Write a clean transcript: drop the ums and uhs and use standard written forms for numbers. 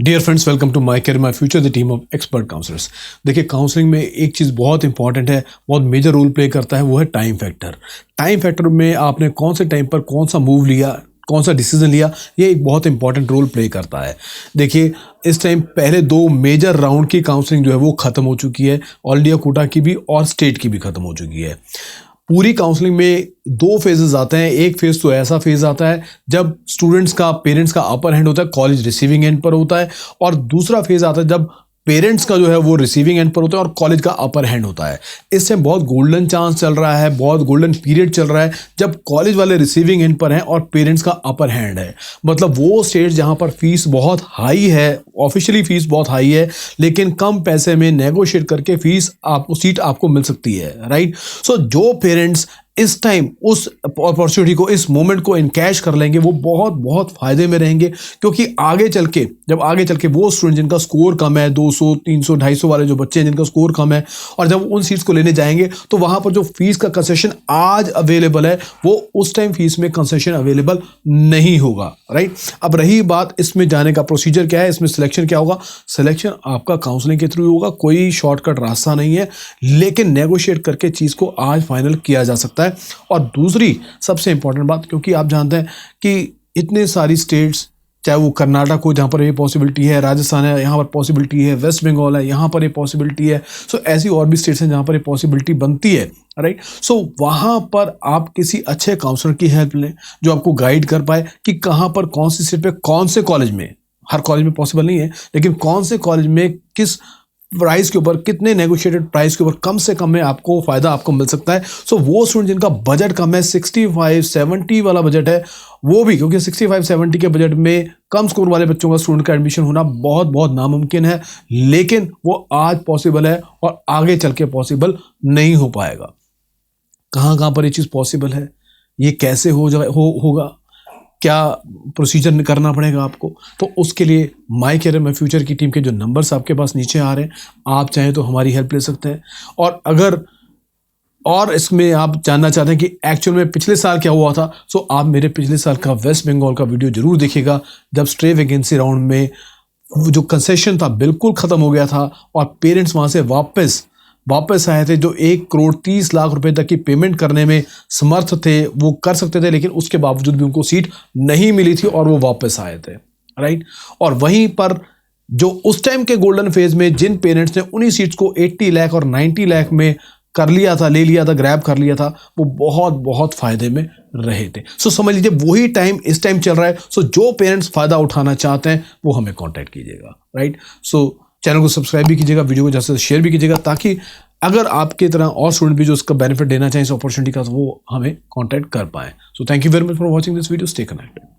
Dear friends, welcome to My Career My Future the team of expert counsellors. देखिए, counselling में एक चीज़ बहुत important है, बहुत मेजर रोल प्ले करता है, वो है टाइम फैक्टर। टाइम फैक्टर में आपने कौन से टाइम पर कौन सा मूव लिया, कौन सा डिसीजन लिया, ये एक बहुत इंपॉर्टेंट रोल प्ले करता है। देखिए, इस टाइम पहले 2 मेजर राउंड की काउंसलिंग जो है वो ख़त्म हो चुकी है, ऑल इंडिया कोटा की भी और स्टेट की भी ख़त्म हो चुकी है। पूरी काउंसलिंग में 2 फेजेस आते हैं। एक फेज तो ऐसा फेज आता है जब स्टूडेंट्स का, पेरेंट्स का अपर हैंड होता है, कॉलेज रिसीविंग एंड पर होता है, और दूसरा फेज आता है जब पेरेंट्स का जो है वो रिसीविंग एंड पर होता है और कॉलेज का अपर हैंड होता है। इस टाइम बहुत गोल्डन चांस चल रहा है, बहुत गोल्डन पीरियड चल रहा है जब कॉलेज वाले रिसीविंग एंड पर हैं और पेरेंट्स का अपर हैंड है। मतलब वो स्टेट जहां पर फीस बहुत हाई है, ऑफिशियली फीस बहुत हाई है, लेकिन कम पैसे में नेगोशिएट करके फीस आपको, सीट आपको मिल सकती है, राइट। सो जो पेरेंट्स इस टाइम उस अपॉर्चुनिटी को, इस मोमेंट को इनकैश कर लेंगे, वो बहुत बहुत फायदे में रहेंगे। क्योंकि आगे चल के वो स्टूडेंट जिनका स्कोर कम है, 200, 300, 250 वाले जो बच्चे हैं जिनका स्कोर कम है, और जब उन सीट्स को लेने जाएंगे तो वहां पर जो फीस का कंसेशन आज अवेलेबल है वो उस टाइम फीस में कंसेशन अवेलेबल नहीं होगा, राइट। अब रही बात इसमें जाने का प्रोसीजर क्या है, इसमें सिलेक्शन क्या होगा। सिलेक्शन आपका काउंसलिंग के थ्रू होगा, कोई शॉर्टकट रास्ता नहीं है, लेकिन नेगोशिएट करके चीज़ को आज फाइनल किया जा सकता है। और दूसरी सबसे इंपॉर्टेंट बात, क्योंकि आप जानते हैं कि इतने सारी स्टेट्स, चाहे वो कर्नाटक हो जहाँ पर ये पॉसिबिलिटी है, राजस्थान है यहाँ पर पॉसिबिलिटी है, वेस्ट बंगाल है यहाँ पर ये पॉसिबिलिटी है, सो ऐसी और भी स्टेट्स हैं जहाँ पर ये पॉसिबिलिटी बनती है, राइट। सो वहाँ पर आप किसी अच्छे काउंसलर की हेल्प लें जो आपको गाइड कर पाए कि कहाँ पर कौन सी सीट पे, कौन से कॉलेज में, हर कॉलेज में पॉसिबल नहीं है, लेकिन कौन से कॉलेज में किस प्राइस के ऊपर, कितने नेगोशिएटेड प्राइस के ऊपर कम से कम में आपको फायदा आपको मिल सकता है। सो वो स्टूडेंट जिनका बजट कम है, 65-70 वाला बजट है, वो भी, क्योंकि 65-70 के बजट में कम स्कोर वाले बच्चों का स्टूडेंट का एडमिशन होना बहुत बहुत नामुमकिन है, लेकिन वो आज पॉसिबल है और आगे चल के पॉसिबल नहीं हो पाएगा। कहाँ पर ये चीज़ पॉसिबल है, ये कैसे होगा, क्या प्रोसीजर करना पड़ेगा आपको, तो उसके लिए माय कैरियर माय फ्यूचर की टीम के जो नंबर्स आपके पास नीचे आ रहे हैं, आप चाहें तो हमारी हेल्प ले सकते हैं। और अगर और इसमें आप जानना चाहते हैं कि एक्चुअल में पिछले साल क्या हुआ था, सो आप मेरे पिछले साल का वेस्ट बंगाल का वीडियो जरूर देखिएगा, जब स्टे वैकेंसी राउंड में जो कंसेशन था बिल्कुल ख़त्म हो गया था और पेरेंट्स वहाँ से वापस आए थे, जो 1,30,00,000 रुपए तक की पेमेंट करने में समर्थ थे, वो कर सकते थे, लेकिन उसके बावजूद भी उनको सीट नहीं मिली थी और वो वापस आए थे, राइट। और वहीं पर जो उस टाइम के गोल्डन फेज में जिन पेरेंट्स ने उन्हीं सीट्स को 80 लाख और 90 लाख में कर लिया था, ले लिया था, ग्रैब कर लिया था, वो बहुत बहुत फायदे में रहे थे। सो समझ लीजिए वही टाइम इस टाइम चल रहा है। सो जो पेरेंट्स फायदा उठाना चाहते हैं वो हमें कॉन्टैक्ट कीजिएगा, राइट। सो चैनल को सब्सक्राइब भी कीजिएगा, वीडियो को ज़्यादा से शेयर भी कीजिएगा, ताकि अगर आपके तरह और स्टूडेंट भी जो उसका बेनिफिट लेना चाहें इस अपॉर्चुनिटी का, तो वो हमें कांटेक्ट कर पाएं। So thank you very much for watching this video, stay connected.